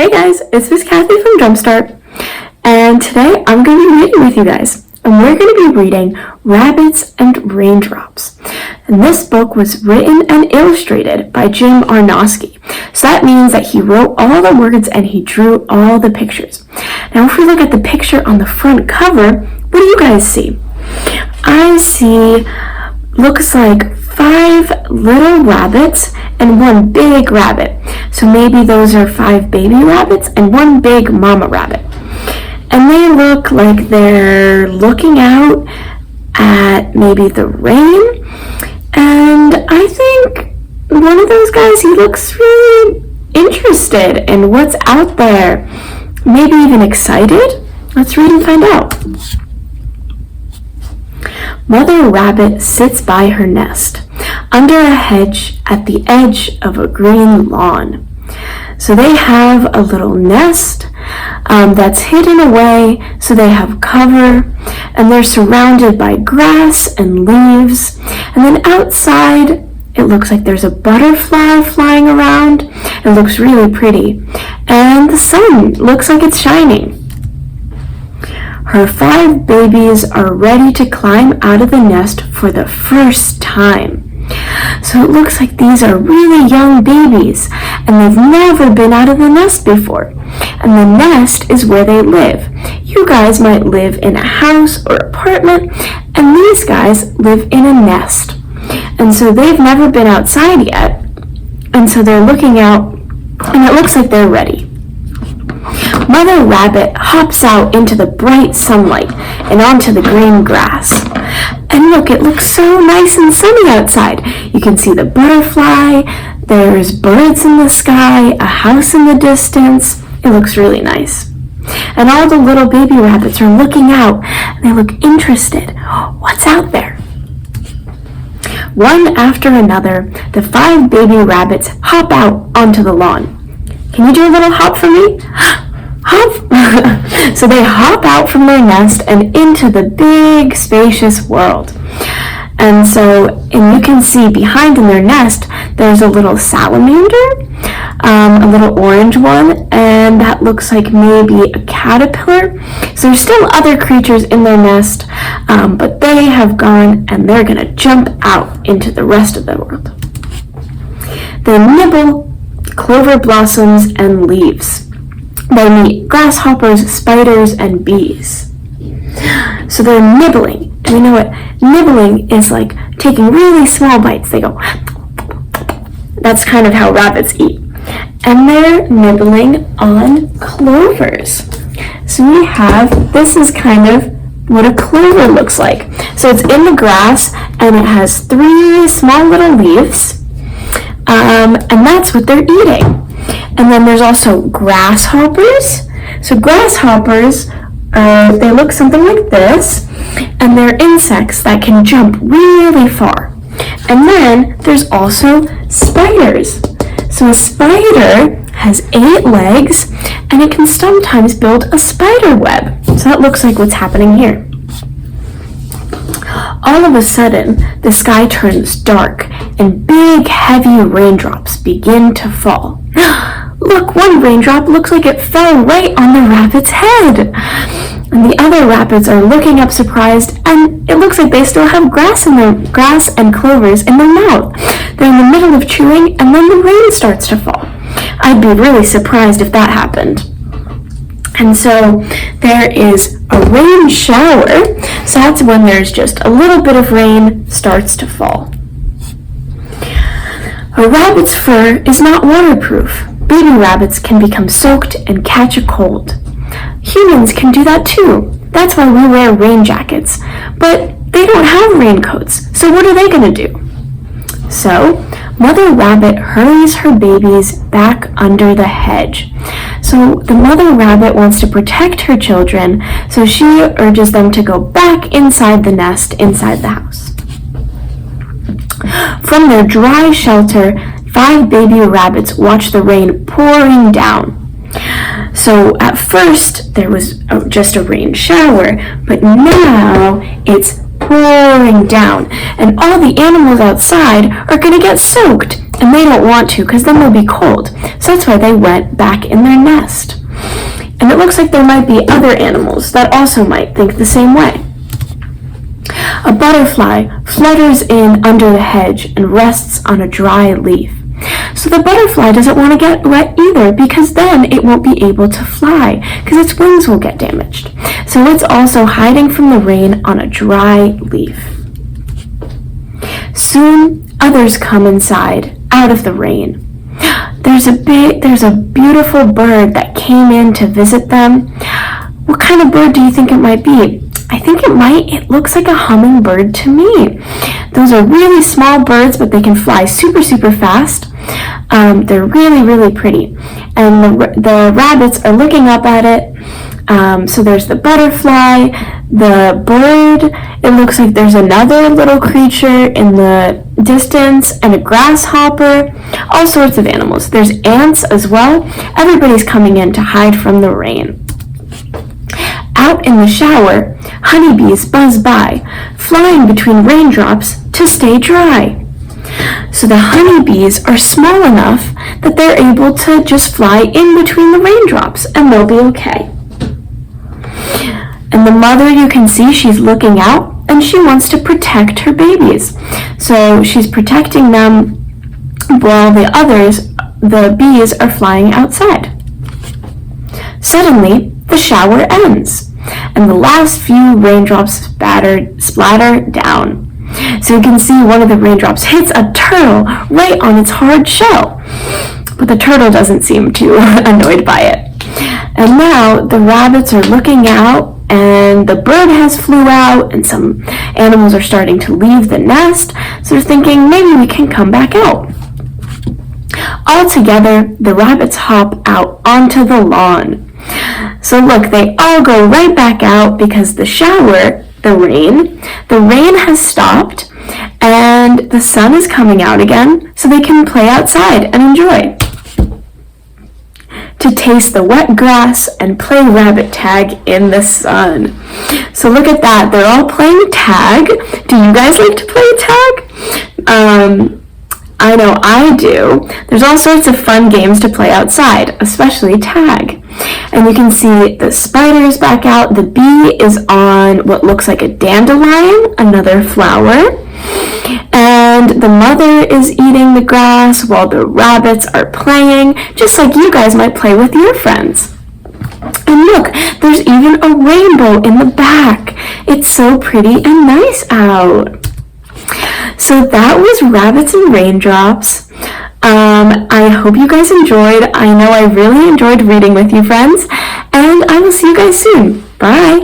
Hey guys, it's Miss Cathy from Jumpstart, and today I'm going to be reading with you guys, and we're going to be reading Rabbits and Raindrops. And this book was written and illustrated by Jim Arnosky, so that means that he wrote all the words and he drew all the pictures. Now if we look at the picture on the front cover, what do you guys see? I see, looks like 5 little rabbits and 1 big rabbit. So maybe those are 5 baby rabbits and 1 big mama rabbit. And they look like they're looking out at maybe the rain. And I think one of those guys, he looks really interested in what's out there. Maybe even excited. Let's read and find out. Mother Rabbit sits by her nest, under a hedge at the edge of a green lawn. So they have a little nest that's hidden away, so they have cover, and they're surrounded by grass and leaves. And then outside, it looks like there's a butterfly flying around. It looks really pretty. And the sun looks like it's shining. Her 5 babies are ready to climb out of the nest for the first time. So it looks like these are really young babies, and they've never been out of the nest before. And the nest is where they live. You guys might live in a house or apartment, and these guys live in a nest. And so they've never been outside yet, and so they're looking out, and it looks like they're ready. Mother Rabbit hops out into the bright sunlight and onto the green grass. And look, it looks so nice and sunny outside. You can see the butterfly, there's birds in the sky, a house in the distance. It looks really nice. And all the little baby rabbits are looking out, and they look interested. What's out there? One after another, the 5 baby rabbits hop out onto the lawn. Can you do a little hop for me? Hop! So they hop out from their nest and into the big, spacious world. And you can see behind in their nest, there's a little salamander, a little orange one, and that looks like maybe a caterpillar. So there's still other creatures in their nest, but they have gone and they're gonna jump out into the rest of the world. They nibble clover blossoms and leaves. They meet grasshoppers, spiders, and bees. So they're nibbling. And you know what? Nibbling is like taking really small bites. They go, that's kind of how rabbits eat. And they're nibbling on clovers. So we have, this is kind of what a clover looks like. So it's in the grass, and it has 3 small little leaves. And that's what they're eating. And then there's also grasshoppers. So grasshoppers, they look something like this, and they're insects that can jump really far. And then there's also spiders. So a spider has 8 legs, and it can sometimes build a spider web. So that looks like what's happening here. All of a sudden, the sky turns dark, and big, heavy raindrops begin to fall. Look, one raindrop looks like it fell right on the rabbit's head. And the other rabbits are looking up surprised, and it looks like they still have grass and clovers in their mouth. They're in the middle of chewing, and then the rain starts to fall. I'd be really surprised if that happened. And so there is a rain shower, so that's when there's just a little bit of rain starts to fall. A rabbit's fur is not waterproof. Baby rabbits can become soaked and catch a cold. Humans can do that too. That's why we wear rain jackets. But they don't have raincoats, so what are they going to do? So, Mother Rabbit hurries her babies back under the hedge. So the mother rabbit wants to protect her children, so she urges them to go back inside the nest, inside the house. From their dry shelter, 5 baby rabbits watch the rain pouring down. So at first there was just a rain shower, but now it's pouring down, and all the animals outside are going to get soaked, and they don't want to because then they'll be cold. So that's why they went back in their nest. And it looks like there might be other animals that also might think the same way. A butterfly flutters in under the hedge and rests on a dry leaf. So the butterfly doesn't want to get wet either, because then it won't be able to fly because its wings will get damaged. So it's also hiding from the rain on a dry leaf. Soon others come inside, out of the rain. There's a beautiful bird that came in to visit them. What kind of bird do you think it might be? I think it looks like a hummingbird to me. Those are really small birds, but they can fly super, super fast. They're really, really pretty. And the rabbits are looking up at it. So there's the butterfly, the bird. It looks like there's another little creature in the distance, and a grasshopper. All sorts of animals. There's ants as well. Everybody's coming in to hide from the rain. Out in the shower, honeybees buzz by, flying between raindrops to stay dry. So the honeybees are small enough that they're able to just fly in between the raindrops, and they'll be okay. And the mother, you can see she's looking out, and she wants to protect her babies. So she's protecting them while the bees are flying outside. Suddenly, the shower ends, and the last few raindrops splatter down. So you can see one of the raindrops hits a turtle right on its hard shell, but the turtle doesn't seem too annoyed by it. And now the rabbits are looking out, and the bird has flew out, and some animals are starting to leave the nest, so they're thinking maybe we can come back out. All together, the rabbits hop out onto the lawn. So look, they all go right back out because the rain has stopped, and the sun is coming out again, so they can play outside and enjoy. To taste the wet grass and play rabbit tag in the sun. So look at that, they're all playing tag. Do you guys like to play tag? I know I do. There's all sorts of fun games to play outside, especially tag. And you can see the spider is back out. The bee is on what looks like a dandelion, another flower. And the mother is eating the grass while the rabbits are playing, just like you guys might play with your friends. And look, there's even a rainbow in the back. It's so pretty and nice out. So that was Rabbits and Raindrops. I hope you guys enjoyed. I know I really enjoyed reading with you, friends. And I will see you guys soon. Bye.